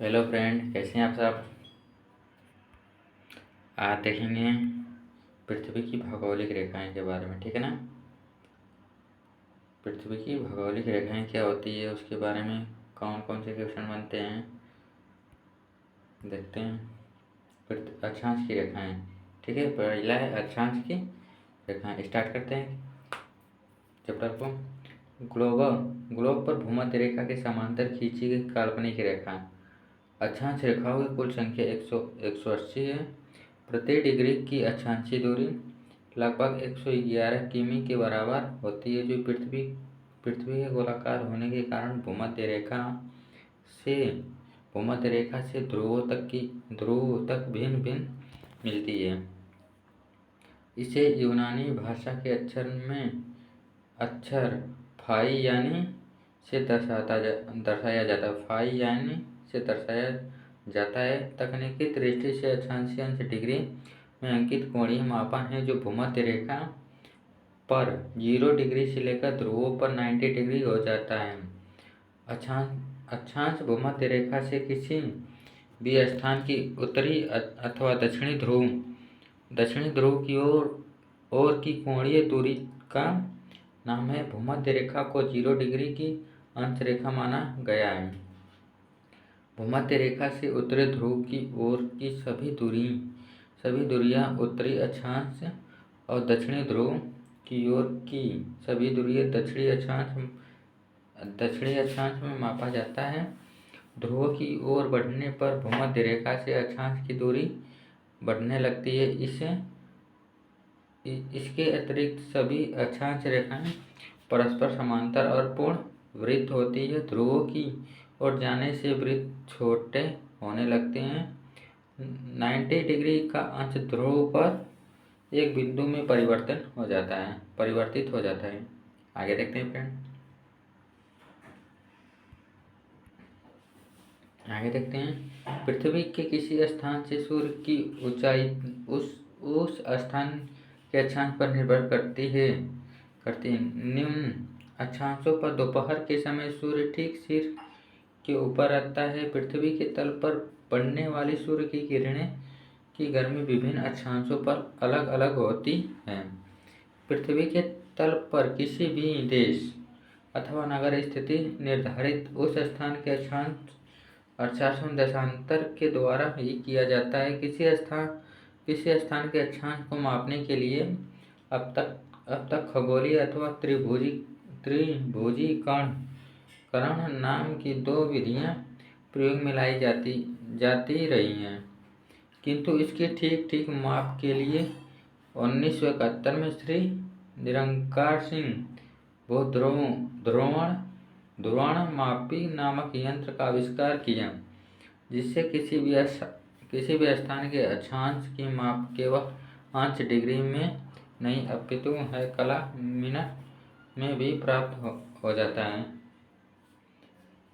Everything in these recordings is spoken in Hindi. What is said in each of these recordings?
हेलो फ्रेंड, कैसे हैं आप सब। आज देखेंगे पृथ्वी की भौगोलिक रेखाएं के बारे में, ठीक है ना। पृथ्वी की भौगोलिक रेखाएं क्या होती है, उसके बारे में कौन कौन से क्वेश्चन बनते हैं देखते हैं। अक्षांश की रेखाएं, ठीक है। पहला है अक्षांश की रेखाएं। स्टार्ट करते हैं चैप्टर को। ग्लोब पर भूमध्य रेखा के समांतर खींची गई काल्पनिक रेखा। अक्षांश रेखाओं की कुल संख्या 180 है। प्रति डिग्री की अक्षांशीय दूरी लगभग 111 किमी के बराबर होती है, जो पृथ्वी के गोलाकार होने के कारण भूमध्य रेखा से ध्रुवों तक भिन्न भिन्न मिलती है। इसे यूनानी भाषा के अक्षर फाई यानी से दर्शाया जाता है। फाई यानी से दर्शाया जाता है। तकनीकी दृष्टि से अक्षांशीय अंश डिग्री में अंकित कोणीय मापन है, जो भूमध्य रेखा पर 0 डिग्री से लेकर ध्रुवों पर 90 डिग्री हो जाता है। अक्षांश भूमध्य रेखा से किसी भी स्थान की उत्तरी अथवा दक्षिणी ध्रुव की ओर की कोणीय दूरी का नाम है। भूमध्य रेखा को 0 डिग्री की अंश रेखा माना गया है। भूमध्य रेखा से उत्तरी ध्रुव की ओर की सभी दूरियां उत्तरी अक्षांश और दक्षिणी ध्रुव की ओर की सभी दूरियां दक्षिणी अक्षांश में मापा जाता है। ध्रुव की ओर बढ़ने पर भूमध्य रेखा से अक्षांश की दूरी बढ़ने लगती है। इसके अतिरिक्त सभी अक्षांश रेखाएं परस्पर समांतर और पूर्ण वृत्त होती है। ध्रुवों की ओर जाने से वृत्त छोटे होने लगते हैं। 90 डिग्री का अंश ध्रुव पर एक बिंदु में परिवर्तित हो जाता है। आगे देखते हैं फ्रेंड। आगे देखते हैं, पृथ्वी के किसी स्थान से सूर्य की ऊंचाई उस स्थान के अक्षांश पर निर्भर करती है। निम्न अक्षांशों पर दोपहर के समय सूर्य ठीक सिर के ऊपर रहता है। पृथ्वी के तल पर पड़ने वाली सूर्य की किरणें की गर्मी विभिन्न अक्षांशों पर अलग अलग होती है। पृथ्वी के तल पर किसी भी देश अथवा नगर स्थिति निर्धारित उस स्थान के अक्षांश देशांतर के द्वारा ही किया जाता है। किसी स्थान के अक्षांश को मापने के लिए अब तक खगोलीय अथवा त्रिभुजीकरण नाम की 2 विधियां प्रयोग में लाई जाती रही हैं, किंतु इसके ठीक माप के लिए 1971 में श्री निरंकार सिंह ध्रुवणमापी नामक यंत्र का आविष्कार किया, जिससे किसी भी स्थान के अक्षांश की माप केवल अंश डिग्री में नहीं अपितु है कला मिनट में भी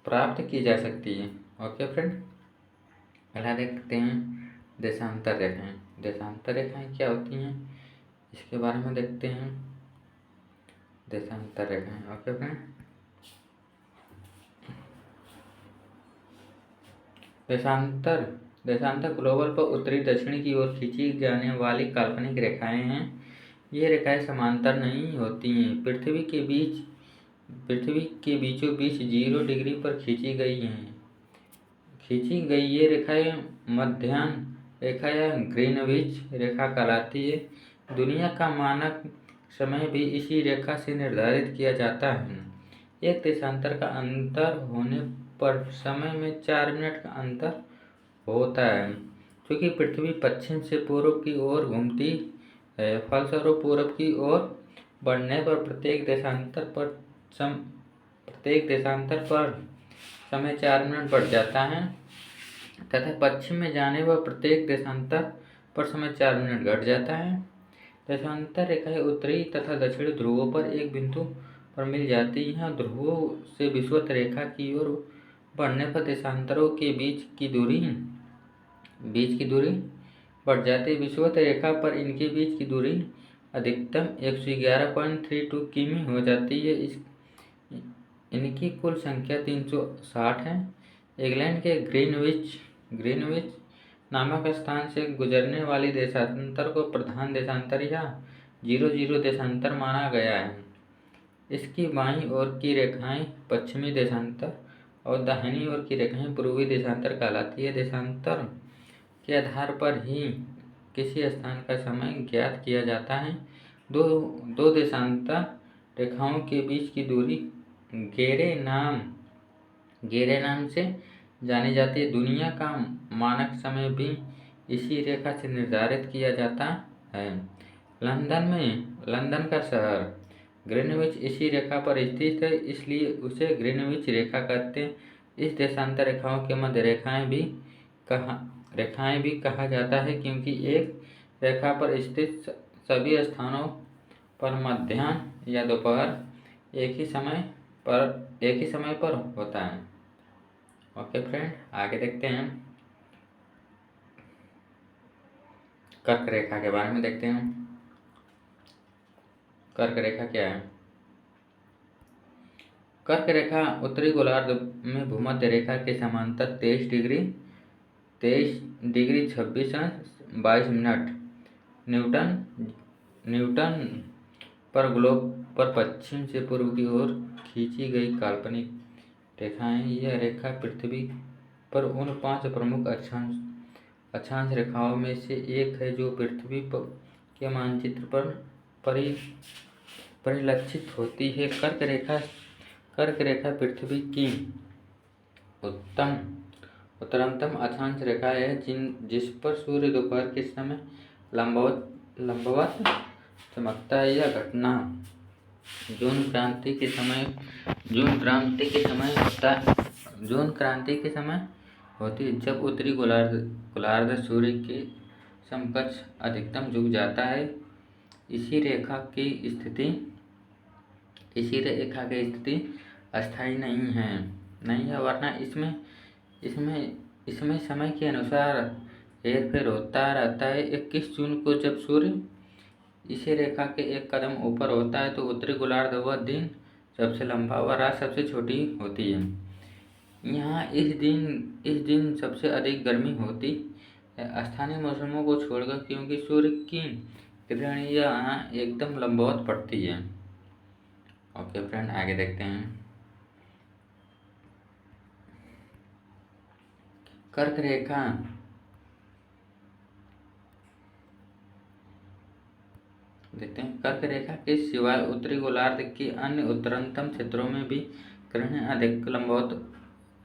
प्राप्त की जा सकती है। ओके फ्रेंड, पहला देखते हैं देशांतर रेखाएं। देशांतर रेखाएं क्या होती हैं, इसके बारे में देखते हैं। देशांतर रेखाएं, ओके फ्रेंड। देशांतर ग्लोबल पर उत्तरी दक्षिणी की ओर खींची जाने वाली काल्पनिक रेखाएं हैं। ये रेखाएं समांतर नहीं होती हैं। पृथ्वी के बीचों बीच 0 डिग्री पर खींची गई ये रेखाएं मध्याह्न रेखा या ग्रीनविच रेखा कहलाती है। दुनिया का मानक समय भी इसी रेखा से निर्धारित किया जाता है। एक देशांतर का अंतर होने पर समय में 4 मिनट का अंतर होता है। क्योंकि पृथ्वी पश्चिम से पूर्व की ओर घूमती है, फलस्वरूप पूर्व की ओर बढ़ने पर प्रत्येक देशांतर पर समय 4 मिनट बढ़ जाता है, तथा पश्चिम में जाने पर प्रत्येक देशांतर पर समय 4 मिनट घट जाता है। देशांतर रेखाएं उत्तरी तथा दक्षिणी ध्रुवों पर एक बिंदु पर मिल जाती हैं। ध्रुवों से विषुवत रेखा की ओर बढ़ने पर देशांतरों के बीच की दूरी बढ़ जाती है। विषुवत रेखा पर इनके बीच की दूरी अधिकतम 111.32 किमी हो जाती है। इनकी कुल संख्या 360 है। इंग्लैंड के ग्रीनविच नामक स्थान से गुजरने वाली देशांतर को प्रधान देशांतर या 00 देशांतर माना गया है। इसकी बाईं ओर की रेखाएं पश्चिमी देशांतर और दाहिनी ओर की रेखाएं पूर्वी देशांतर कहलाती है। देशांतर के आधार पर ही किसी स्थान का समय ज्ञात किया जाता है। दो देशांतर रेखाओं के बीच की दूरी गेरे नाम से जानी जाती है। दुनिया का मानक समय भी इसी रेखा से निर्धारित किया जाता है। लंदन का शहर ग्रीनविच इसी रेखा पर स्थित है, इसलिए उसे ग्रीनविच रेखा कहते हैं। इस देशांतर रेखाओं के मध्य रेखाएं भी कहा जाता है, क्योंकि एक रेखा पर स्थित सभी स्थानों पर मध्याह्न या दोपहर एक ही समय पर होता है। ओके फ्रेंड, आगे देखते हैं। कर्क रेखा के बारे में देखते हैं। कर्क रेखा क्या है? कर्क रेखा उत्तरी गोलार्ध में भूमध्य रेखा के समांतर 23 डिग्री 26 न्यूटन पर ग्लोब पर पश्चिम से पूर्व की ओर खींची गई काल्पनिक रेखा है। यह रेखा पृथ्वी पर उन 5 प्रमुख अक्षांश रेखाओं में से एक है जो पृथ्वी के मानचित्र पर परिलक्षित होती है। कर्क रेखा पृथ्वी की उत्तरतम अक्षांश रेखा है, जिस पर सूर्य दोपहर के समय लंबवत चमकता है। यह घटना जून क्रांति के समय होती है, जब उत्तरी गोलार्ध सूर्य के समकक्ष अधिकतम झुक जाता है। इसी रेखा की स्थिति अस्थायी नहीं है, वरना इसमें समय के अनुसार हेरफेर होता रहता है। 21 जून को जब सूर्य इसी रेखा के एक कदम ऊपर होता है तो उत्तरी गोलार्ध वह दिन सबसे लंबा व रात सबसे छोटी होती है। यहाँ इस दिन सबसे अधिक गर्मी होती है, स्थानीय मौसमों को छोड़कर, क्योंकि सूर्य की किरण यहाँ एकदम लंबवत पड़ती है। ओके फ्रेंड, आगे देखते हैं। कर्क रेखा देखते हैं। कर्क रेखा के सिवाय उत्तरी गोलार्ध के अन्य उत्तरतम क्षेत्रों में भी किरणें अधिक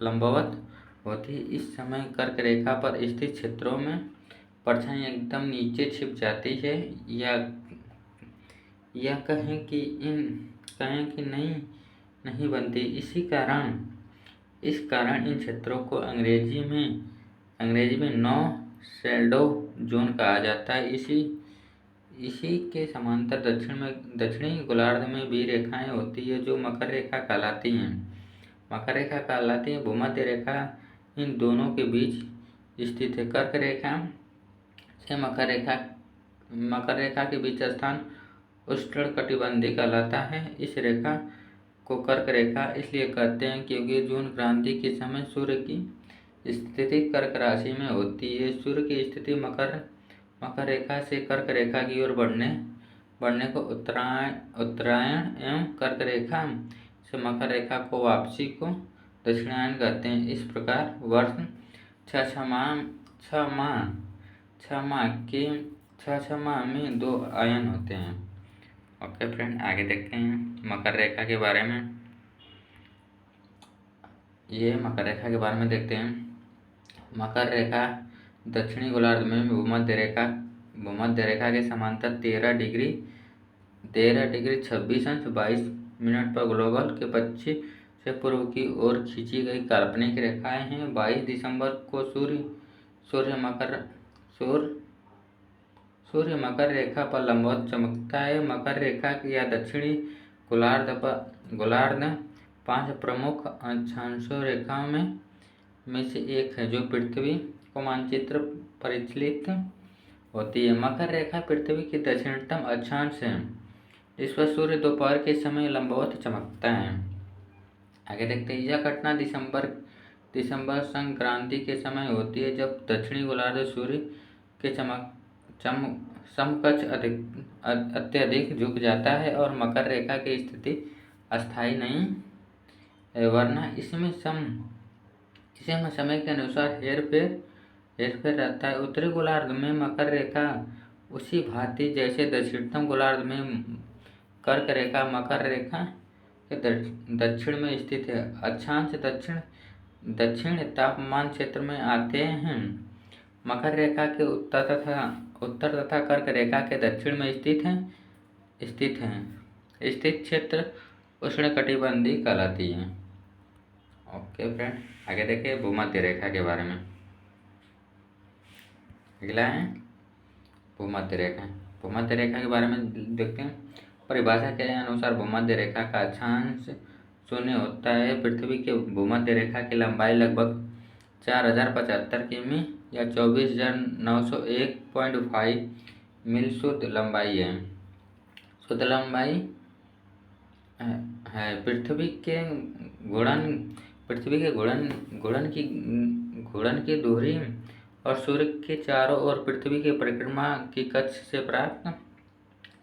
लंबवत होती है। इस समय कर्क रेखा पर स्थित क्षेत्रों में परछाई एकदम नीचे छिप जाती है, या कहें कि नहीं बनती। इस कारण इन क्षेत्रों को अंग्रेजी में नो शैडो जोन कहा जाता है। इसी के समांतर दक्षिणी गोलार्ध में भी रेखाएं होती है, जो मकर रेखा कहलाती हैं। भूमध्य रेखा इन दोनों के बीच स्थित है। कर्क रेखा से मकर रेखा के बीच स्थान उष्णकटिबंधीय कहलाता है। इस रेखा को कर्क रेखा इसलिए कहते हैं क्योंकि जून क्रांति के समय सूर्य की स्थिति कर्क राशि में होती है। सूर्य की स्थिति मकर रेखा से कर्क रेखा की ओर बढ़ने को उत्तरायण एवं कर्क रेखा से मकर रेखा को वापसी को दक्षिणायन कहते हैं। इस प्रकार वर्ष छह माह में 2 आयन होते हैं। ओके फ्रेंड, आगे देखते हैं मकर रेखा के बारे में। मकर रेखा के बारे में देखते हैं। मकर रेखा दक्षिणी गोलार्ध में भूमध्य रेखा के समांतर 13 डिग्री 26 पर ग्लोबल के पश्चिम से पूर्व की ओर खींची गई काल्पनिक रेखाएं हैं। 22 दिसंबर को सूर्य मकर रेखा पर लंबवत चमकता है। मकर रेखा या दक्षिणी गोलार्ध 5 प्रमुख अक्षांशों रेखाओं में से एक है, जो पृथ्वी को मानचित्र परिचालित होती है। मकर रेखा पृथ्वी की दक्षिणतम अक्षांश है, इस पर सूर्य दोपहर के समय लंबवत चमकता है। आगे देखते हैं। यह घटना दिसंबर दिसंबर संक्रांति के समय होती है, जब दक्षिणी गोलार्ध सूर्य के समकक्ष अत्यधिक झुक जाता है और मकर रेखा की स्थिति अस्थायी नहीं है, वरना इसमें समय के अनुसार हेरफेर रहता है। उत्तरी गोलार्ध में मकर रेखा उसी भांति जैसे दक्षिणतम गोलार्ध में कर्क रेखा मकर रेखा के दक्षिण में स्थित है। अक्षांश दक्षिण तापमान क्षेत्र में आते हैं। मकर रेखा के उत्तर तथा कर्क रेखा के दक्षिण में स्थित क्षेत्र उष्णकटिबंधीय कहलाती है। ओके फ्रेंड, आगे देखिए भूमध्य रेखा के बारे में। अगला है भूमध्य रेखा। भूमध्य रेखा के बारे में देखते हैं। परिभाषा के अनुसार भूमध्य रेखा का अक्षांश शून्य होता है। पृथ्वी के भूमध्य रेखा की लंबाई लगभग 4075 किमी या 24,901.5 मील शुद्ध लंबाई है। शुद्ध लंबाई है। पृथ्वी के घूर्णन की दूरी और सूर्य के चारों ओर पृथ्वी की परिक्रमा की कक्ष से प्राप्त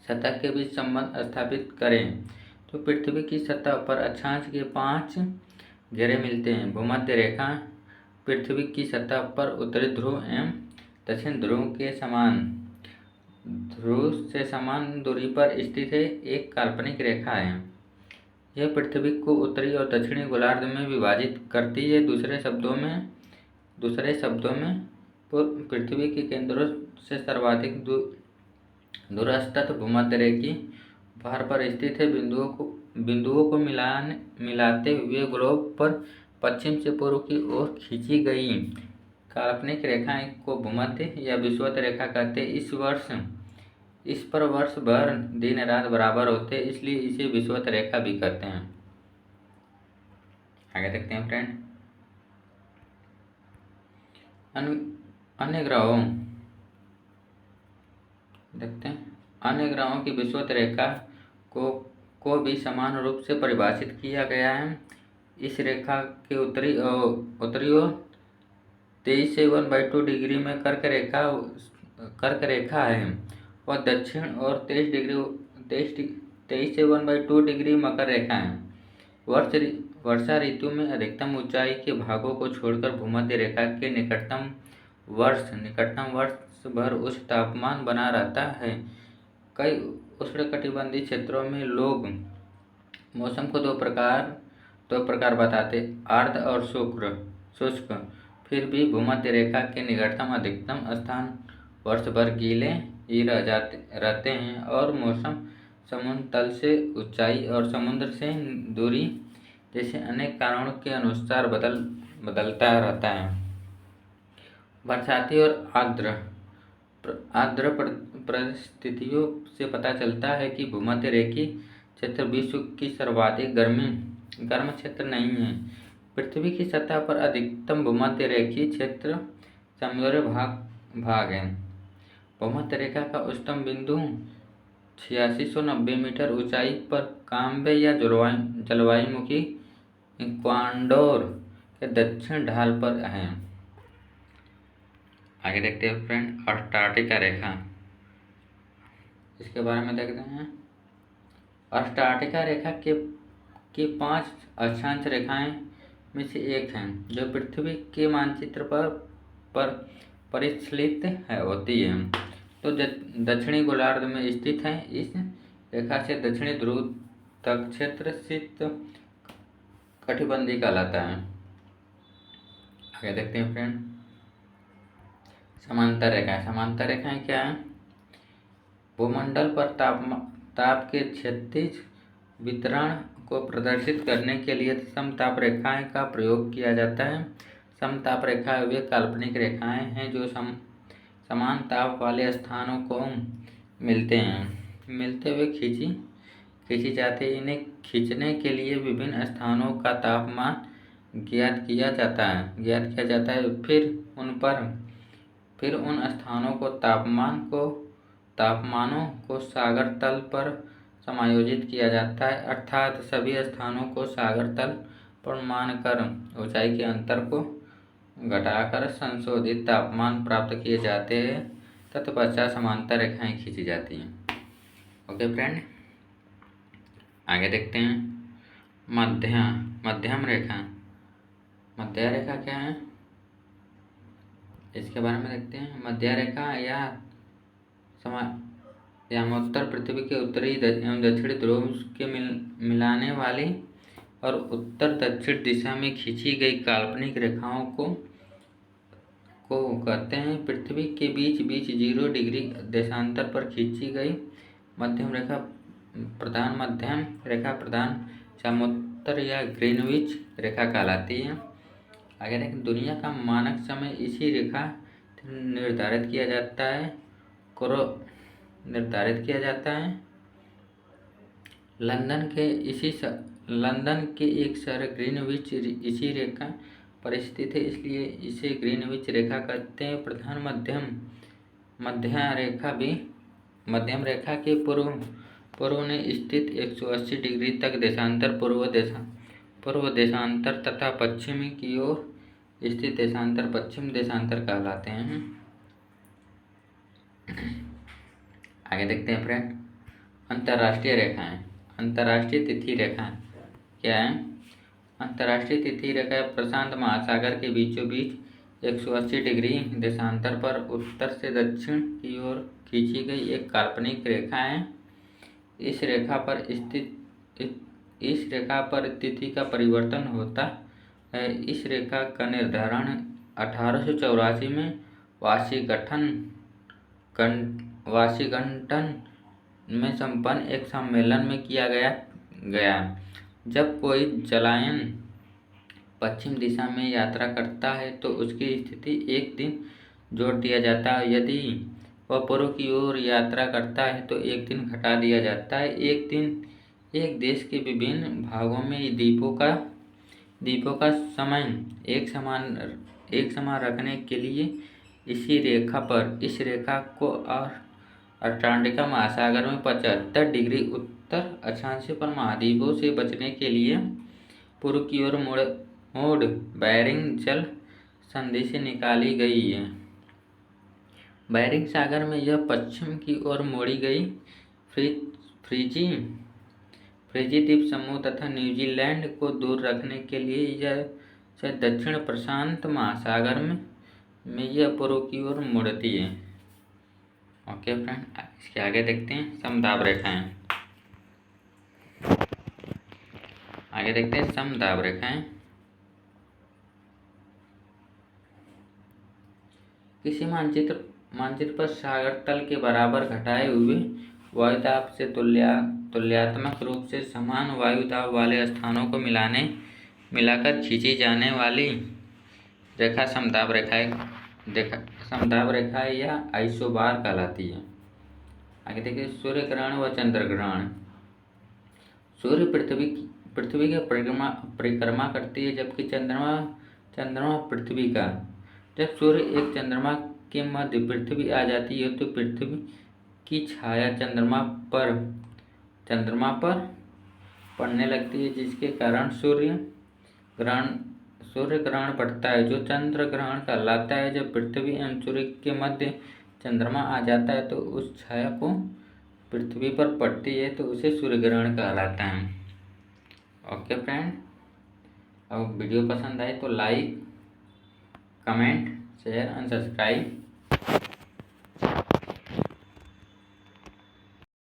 सतह के बीच संबंध स्थापित करें तो पृथ्वी की सतह पर अक्षांश के 5 घेरे मिलते हैं। भूमध्य रेखा पृथ्वी की सतह पर उत्तरी ध्रुव एवं दक्षिण ध्रुव से समान दूरी पर स्थित है एक काल्पनिक रेखा है। यह पृथ्वी को उत्तरी और दक्षिणी गोलार्ध में विभाजित करती है। दूसरे शब्दों में पृथ्वी के केंद्रों से सर्वाधिक दूरस्थ भूमध्य रेखी भार पर स्थित है। बिंदुओं को मिलाते हुए ग्लोब पर पश्चिम से पूर्व की ओर खींची गई काल्पनिक रेखाएं को भूमध्य या विषुवत रेखा कहते हैं। इस पर वर्ष भर दिन रात बराबर होते हैं, इसलिए इसे विषुवत रेखा भी कहते हैं। आगे देखते हैं फ्रेंड। अन्य ग्रहों देखते हैं। अन्य ग्रहों की विषुवत रेखा को भी समान रूप से परिभाषित किया गया है। इस रेखा के उत्तरी ओर 23 से 1/2 डिग्री में कर्क रेखा है और दक्षिण और 23 से 1/2 डिग्री मकर रेखा है। वर्षा ऋतु में अधिकतम ऊंचाई के भागों को छोड़कर भूमध्य रेखा के निकटतम वर्ष भर उच्च तापमान बना रहता है। कई उष्णकटिबंधीय क्षेत्रों में लोग मौसम को दो प्रकार बताते, आर्द्र और शुष्क। फिर भी भूमध्य रेखा के निकटतम अधिकतम स्थान वर्ष भर गीले ही रहते हैं और मौसम समुद्र तल से ऊंचाई और समुद्र से दूरी जैसे अनेक कारणों के अनुसार बदलता रहता है। बरसाती और आर्द्र परिस्थितियों से पता चलता है कि भूमध्य रेखी क्षेत्र विश्व की सर्वाधिक गर्म क्षेत्र नहीं है। पृथ्वी की सतह पर अधिकतम भूमध्य रेखी क्षेत्र समुद्री भाग है। भूमध्य रेखा का उच्चतम बिंदु 8690 मीटर ऊंचाई पर काम्बे या जलवायुमुखी इक्वाडोर के दक्षिण ढाल पर है। आगे देखते हैं फ्रेंड अंटार्कटिका रेखा। इसके बारे में देखते हैं। अंटार्कटिका रेखा की 5 अक्षांश रेखाएं में से एक है जो पृथ्वी के मानचित्र पर परिस्थित होती है तो दक्षिणी गोलार्ध में स्थित है। इस रेखा से दक्षिणी ध्रुव तक क्षेत्र शीत कटिबंधीय कहलाता है। आगे देखते हैं फ्रेंड समांतर रेखाएं क्या है? भूमंडल पर ताप के क्षैतिज वितरण को प्रदर्शित करने के लिए समताप रेखाएं का प्रयोग किया जाता है। समताप रेखाएं वे काल्पनिक रेखाएं हैं जो समान ताप वाले स्थानों को मिलते हुए खींची जाती है। इन्हें खींचने के लिए विभिन्न स्थानों का तापमान ज्ञात किया जाता है। फिर उन स्थानों को तापमानों को सागर तल पर समायोजित किया जाता है, अर्थात सभी स्थानों को सागर तल पर मानकर ऊंचाई के अंतर को घटाकर संशोधित तापमान प्राप्त किए जाते हैं तत्पश्चात समांतर रेखाएं खींची जाती हैं। ओके फ्रेंड, आगे देखते हैं मध्यम रेखा। मध्य रेखा क्या है इसके बारे में देखते हैं। मध्य रेखा या उत्तर पृथ्वी के उत्तरी एवं दक्षिणी ध्रुव के मिलाने वाली और उत्तर दक्षिण दिशा में खींची गई काल्पनिक रेखाओं को कहते हैं। पृथ्वी के बीच 0 डिग्री देशांतर पर खींची गई मध्यम रेखा प्रधान समोत्तर या ग्रीनविच रेखा कहलाती है। आगे देखें, दुनिया का मानक समय इसी रेखा निर्धारित किया जाता है। लंदन के एक शहर ग्रीनविच इसी रेखा पर स्थित है, इसलिए इसे ग्रीनविच रेखा कहते हैं। प्रधान मध्यम रेखा के पूर्व में स्थित 180 डिग्री तक देशांतर पूर्व देशांतर तथा पश्चिम की ओर स्थित देशांतर पश्चिम देशांतर कहलाते हैं। आगे देखते हैं फ्रेंड, अंतर्राष्ट्रीय रेखाएं। अंतर्राष्ट्रीय तिथि रेखाएं क्या है? अंतर्राष्ट्रीय तिथि रेखा प्रशांत महासागर के बीचों बीच 180 डिग्री देशांतर पर उत्तर से दक्षिण की ओर खींची गई एक काल्पनिक रेखा है। इस रेखा पर तिथि का परिवर्तन होता है। इस रेखा का निर्धारण 1884 में वाशिंगटन में संपन्न एक सम्मेलन में किया गया। जब कोई जलायन पश्चिम दिशा में यात्रा करता है तो उसकी स्थिति एक दिन जोड़ दिया जाता है। यदि वह पूर्व की ओर यात्रा करता है तो एक दिन घटा दिया जाता है। एक देश के विभिन्न भागों में द्वीपों का समय एक समान रखने के लिए इस रेखा को अंटार्कटिका महासागर में 75 डिग्री उत्तर अक्षांश पर महाद्वीपों से बचने के लिए पूर्व की ओर मोड़ बेरिंग जल संधि से निकाली गई है। बेरिंग सागर में यह पश्चिम की ओर मोड़ी गई। फ्रिजी द्वीप समूह तथा न्यूजीलैंड को दूर रखने के लिए यह दक्षिण प्रशांत महासागर में यह पूर्व की ओर मुड़ती है। ओके फ्रेंड, इसके आगे देखते हैं समदाब रेखाएं। किसी मानचित्र पर सागर तल के बराबर घटाए हुए वायुदाब से तुलनात्मक रूप से समान वायुदाब वाले स्थानों को मिलाकर खींची जाने वाली रेखा समदाब रेखा या आइसोबार कहलाती है। आगे देखिए, सूर्य ग्रहण व चंद्र ग्रहण। सूर्य पृथ्वी की परिक्रमा करती है, जबकि चंद्रमा पृथ्वी का। जब सूर्य एक चंद्रमा के मध्य पृथ्वी आ जाती है तो पृथ्वी की छाया चंद्रमा पर पड़ने लगती है, जिसके कारण सूर्य ग्रहण बढ़ता है, जो चंद्र ग्रहण कहलाता है। जब पृथ्वी एवं सूर्य के मध्य चंद्रमा आ जाता है तो उस छाया को पृथ्वी पर पड़ती है तो उसे सूर्य ग्रहण कहलाता है। ओके फ्रेंड, अब वीडियो पसंद आए तो like, comment, share and subscribe.